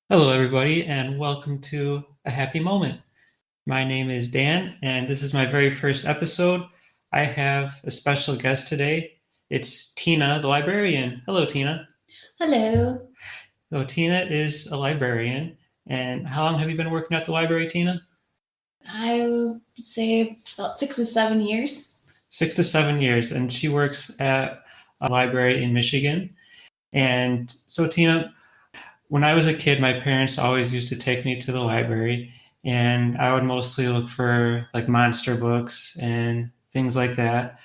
Hello, everybody, and welcome to A Happy Moment. My name is Dan, and this is my very first episode. I have a special guest today. It's Tina, the librarian. Hello, Tina. Hello. So, Tina is a librarian. And how long have you been working at the library, Tina? I would say about 6 to 7 years. 6 to 7 years. And she works at a library in Michigan. And so, Tina, when I was a kid, my parents always used to take me to the library, and I would mostly look for like monster books and things like that.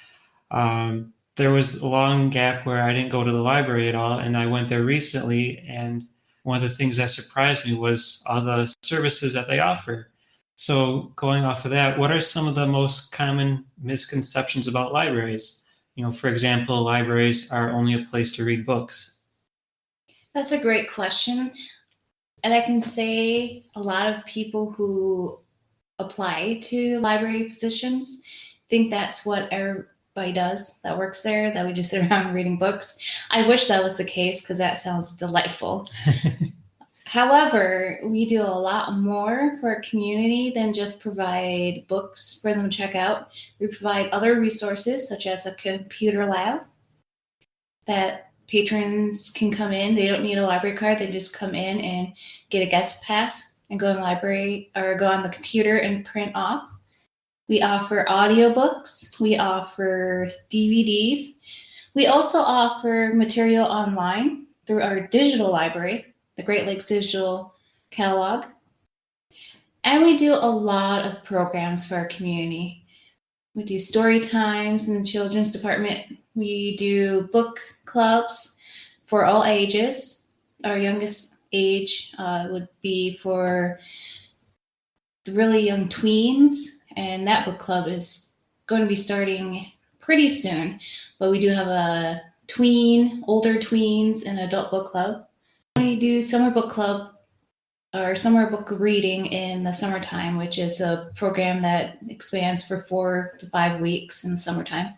There was a long gap where I didn't go to the library at all, and I went there recently. And one of the things that surprised me was all the services that they offer. So, going off of that, what are some of the most common misconceptions about libraries? For example, libraries are only a place to read books. That's a great question. And I can say a lot of people who apply to library positions think that's what everybody does that works there, that we just sit around reading books. I wish that was the case because that sounds delightful. However, we do a lot more for our community than just provide books for them to check out. We provide other resources such as a computer lab that patrons can come in. They don't need a library card. They just come in and get a guest pass and go in the library or go on the computer and print off. We offer audiobooks. We offer DVDs. We also offer material online through our digital library, the Great Lakes Digital Catalog. And we do a lot of programs for our community. We do story times in the children's department. We do book clubs for all ages. Our youngest age would be for the really young tweens, and that book club is going to be starting pretty soon. But we do have a older tweens, and adult book club. We do summer book club or summer book reading in the summertime, which is a program that expands for 4 to 5 weeks in the summertime.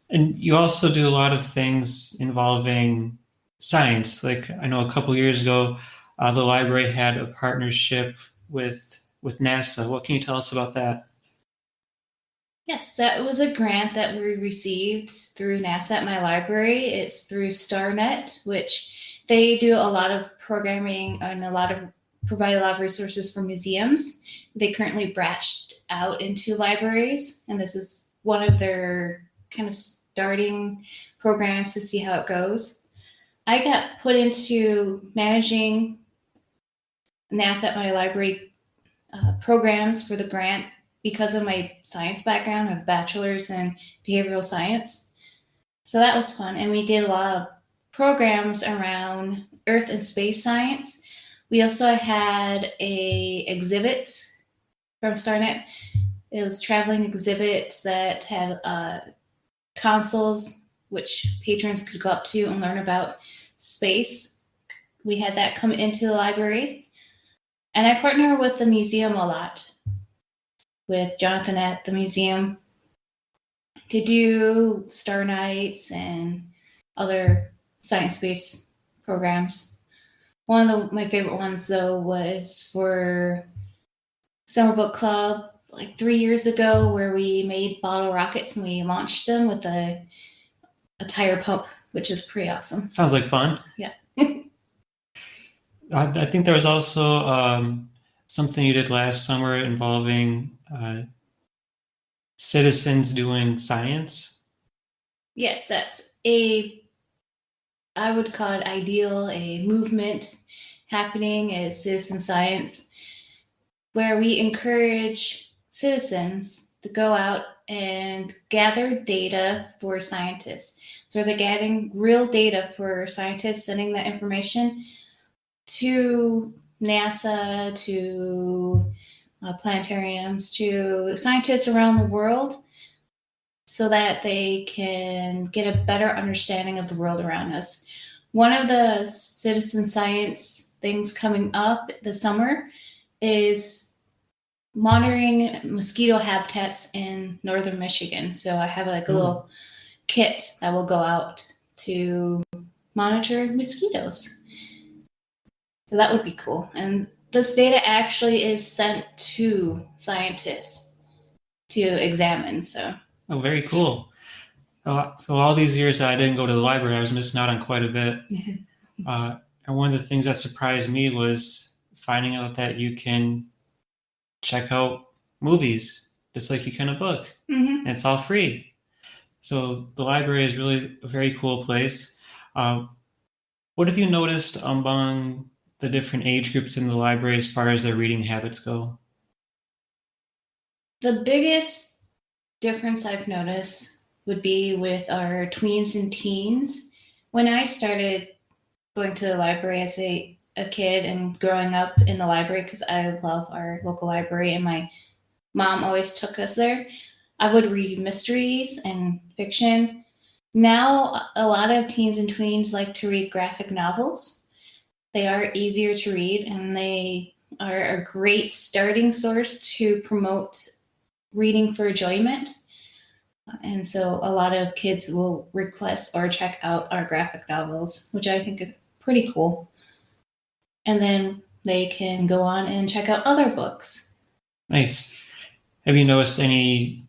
And you also do a lot of things involving science. Like I know a couple years ago, the library had a partnership with NASA. What can you tell us about that? Yes, that was a grant that we received through NASA at my library. It's through StarNet, which they do a lot of programming and provide a lot of resources for museums. They currently branched out into libraries, and this is one of their kind of starting programs to see how it goes. I got put into managing NASA at my library programs for the grant because of my science background. I have a bachelor's in behavioral science. So that was fun. And we did a lot of programs around Earth and space science. We also had a exhibit from StarNet. It was a traveling exhibit that had consoles which patrons could go up to and learn about space. We had that come into the library. And I partner with the museum a lot, with Jonathan at the museum, to do Star Nights and other science-based programs. One of my favorite ones, though, was for Summer Book Club like 3 years ago, where we made bottle rockets and we launched them with a tire pump, which is pretty awesome. Sounds like fun. Yeah. I think there was also something you did last summer involving citizens doing science. Yes, that's I would call it ideal, a movement happening as citizen science, where we encourage citizens to go out and gather data for scientists. So they're gathering real data for scientists, sending that information to NASA, to planetariums, to scientists around the world, so that they can get a better understanding of the world around us. One of the citizen science things coming up this summer is monitoring mosquito habitats in northern Michigan. So I have like a little kit that will go out to monitor mosquitoes. So that would be cool. And this data actually is sent to scientists to examine. So Oh, very cool. So all these years that I didn't go to the library, I was missing out on quite a bit. And one of the things that surprised me was finding out that you can check out movies just like you can a book, and it's all free. So the library is really a very cool place. What have you noticed among the different age groups in the library as far as their reading habits go? The biggest difference I've noticed would be with our tweens and teens. When I started going to the library as a kid and growing up in the library, because I love our local library and my mom always took us there, I would read mysteries and fiction. Now, a lot of teens and tweens like to read graphic novels. They are easier to read and they are a great starting source to promote reading for enjoyment. And so a lot of kids will request or check out our graphic novels, which I think is pretty cool. And then they can go on and check out other books. Nice. Have you noticed any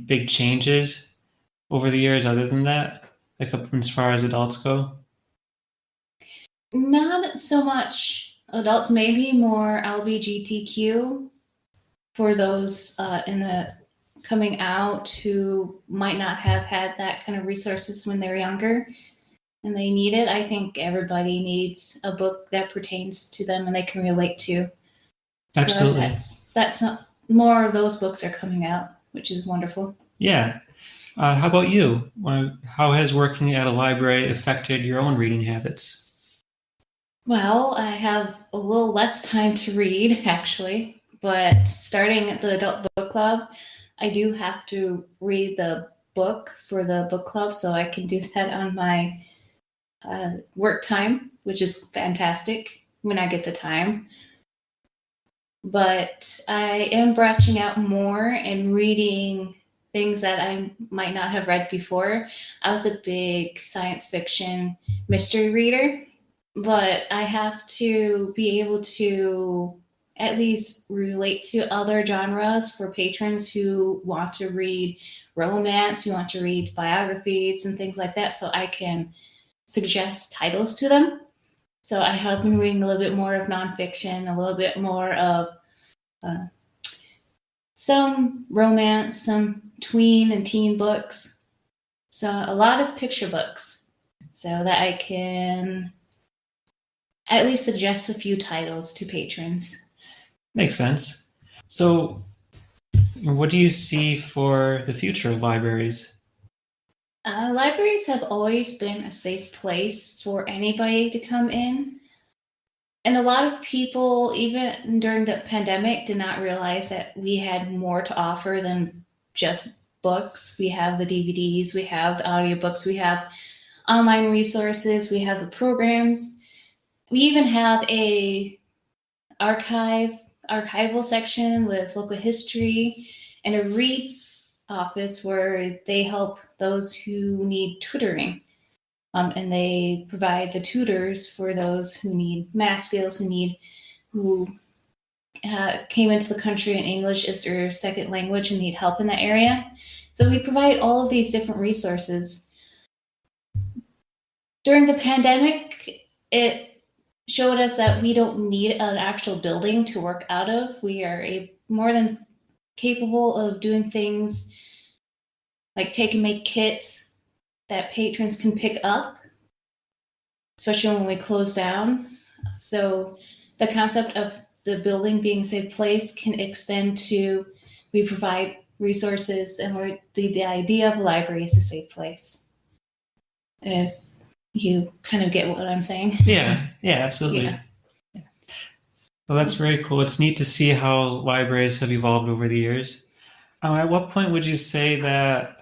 big changes over the years other than that, like as far as adults go? Not so much adults, maybe more LGBTQ for those in the coming out who might not have had that kind of resources when they're younger and they need it. I think everybody needs a book that pertains to them and they can relate to. Absolutely. So that's not, more of those books are coming out, which is wonderful. Yeah. How about you? How has working at a library affected your own reading habits? Well, I have a little less time to read, actually, but starting at the adult book club, I do have to read the book for the book club, so I can do that on my work time, which is fantastic when I get the time. But I am branching out more and reading things that I might not have read before. I was a big science fiction mystery reader, but I have to be able to at least relate to other genres for patrons who want to read romance, who want to read biographies and things like that, so I can suggest titles to them. So I have been reading a little bit more of nonfiction, a little bit more of some romance, some tween and teen books. So a lot of picture books so that I can at least suggest a few titles to patrons. Makes sense. So what do you see for the future of libraries? Libraries have always been a safe place for anybody to come in. And a lot of people, even during the pandemic, did not realize that we had more to offer than just books. We have the DVDs, we have the audiobooks, we have online resources, we have the programs. We even have a archival section with local history and a read office where they help those who need tutoring. And they provide the tutors for those who need math skills, who came into the country and English is their second language and need help in that area. So we provide all of these different resources. During the pandemic, it showed us that we don't need an actual building to work out of. We are more than capable of doing things like take and make kits that patrons can pick up, especially when we close down. So the concept of the building being a safe place can extend to we provide resources and the idea of a library is a safe place. If you kind of get what I'm saying. Yeah, absolutely. Yeah. So that's very cool. It's neat to see how libraries have evolved over the years. At what point would you say that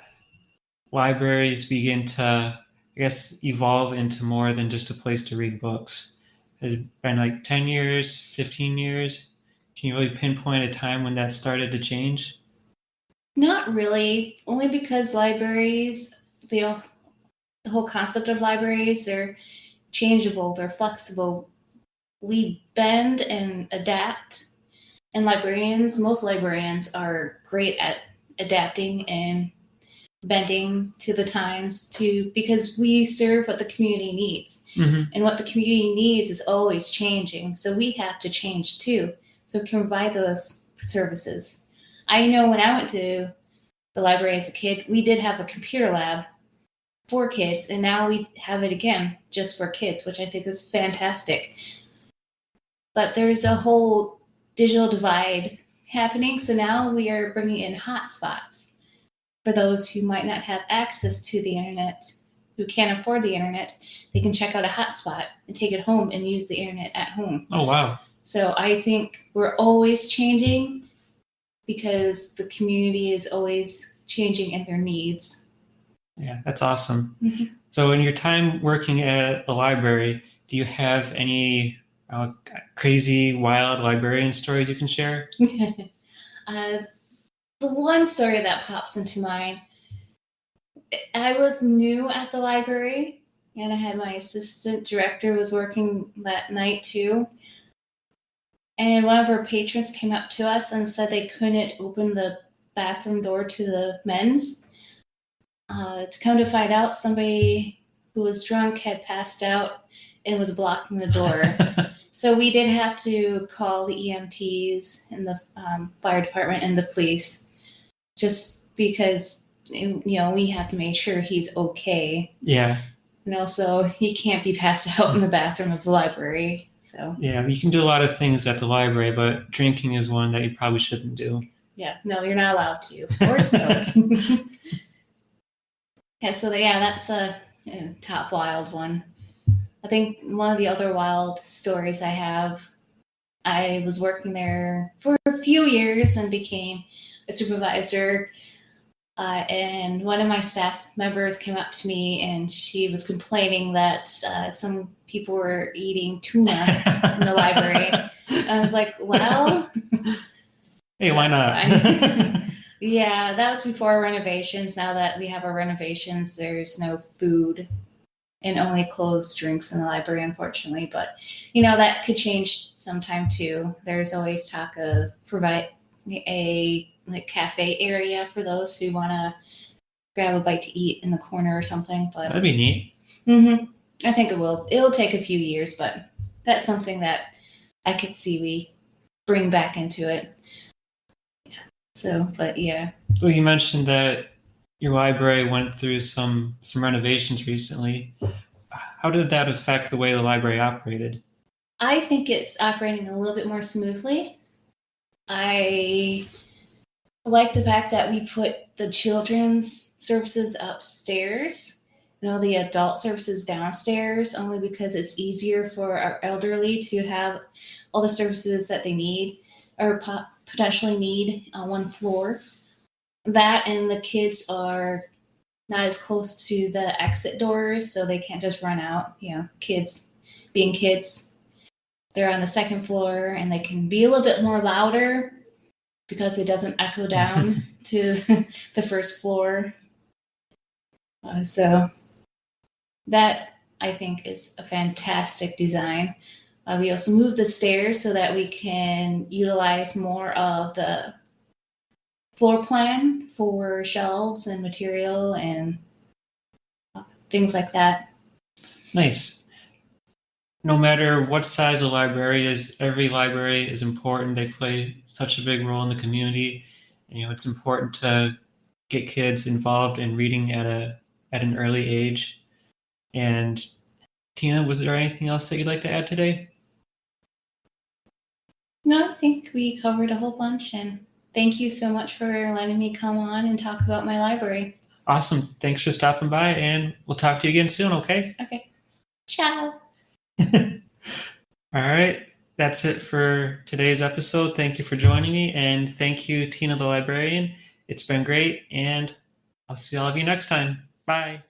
libraries begin to, I guess, evolve into more than just a place to read books? Has it been like 10 years, 15 years? Can you really pinpoint a time when that started to change? Not really, only because libraries, the whole concept of libraries, they're changeable, they're flexible. we bend and adapt. And most librarians are great at adapting and bending to the times because we serve what the community needs. Mm-hmm. And what the community needs is always changing. So we have to change too. So we can provide those services. I know when I went to the library as a kid, we did have a computer lab for kids, and now we have it again just for kids, which I think is fantastic. But there's a whole digital divide happening. So now we are bringing in hotspots for those who might not have access to the internet, who can't afford the internet. They can check out a hotspot and take it home and use the internet at home. Oh, wow. So I think we're always changing because the community is always changing in their needs. Yeah, that's awesome. Mm-hmm. So in your time working at a library, do you have any crazy, wild librarian stories you can share? The one story that pops into mind, I was new at the library, and I had my assistant director was working that night too. And one of our patrons came up to us and said they couldn't open the bathroom door to the men's. To come to find out, somebody who was drunk had passed out and was blocking the door. So we did have to call the EMTs and the fire department and the police, just because we have to make sure he's okay. Yeah. And also, he can't be passed out in the bathroom of the library. So yeah, you can do a lot of things at the library, but drinking is one that you probably shouldn't do. Yeah, no, you're not allowed to, or smoke. That's a top wild one. I think one of the other wild stories I have, I was working there for a few years and became a supervisor. And one of my staff members came up to me and she was complaining that some people were eating tuna in the library. And I was like, well, hey, why not? Yeah, that was before renovations. Now that we have our renovations, there's no food and only closed drinks in the library, unfortunately. But, that could change sometime too. There's always talk of provide a cafe area for those who want to grab a bite to eat in the corner or something. But that'd be neat. Mm-hmm. I think it will. It'll take a few years, but that's something that I could see we bring back into it. So, but yeah. Well, you mentioned that your library went through some renovations recently. How did that affect the way the library operated? I think it's operating a little bit more smoothly. I like the fact that we put the children's services upstairs and all the adult services downstairs, only because it's easier for our elderly to have all the services that they need or potentially need on one floor. That, and the kids are not as close to the exit doors, so they can't just run out. Kids being kids, they're on the second floor and they can be a little bit more louder because it doesn't echo down to the first floor. So that, I think, is a fantastic design. We also moved the stairs so that we can utilize more of the floor plan for shelves and material and things like that. Nice. No matter what size a library is, every library is important. They play such a big role in the community. It's important to get kids involved in reading at an early age. And Tina, was there anything else that you'd like to add today? No, I think we covered a whole bunch, and thank you so much for letting me come on and talk about my library. Awesome. Thanks for stopping by, and we'll talk to you again soon, okay? Okay. Ciao. All right. That's it for today's episode. Thank you for joining me, and thank you, Tina the librarian. It's been great, and I'll see all of you next time. Bye.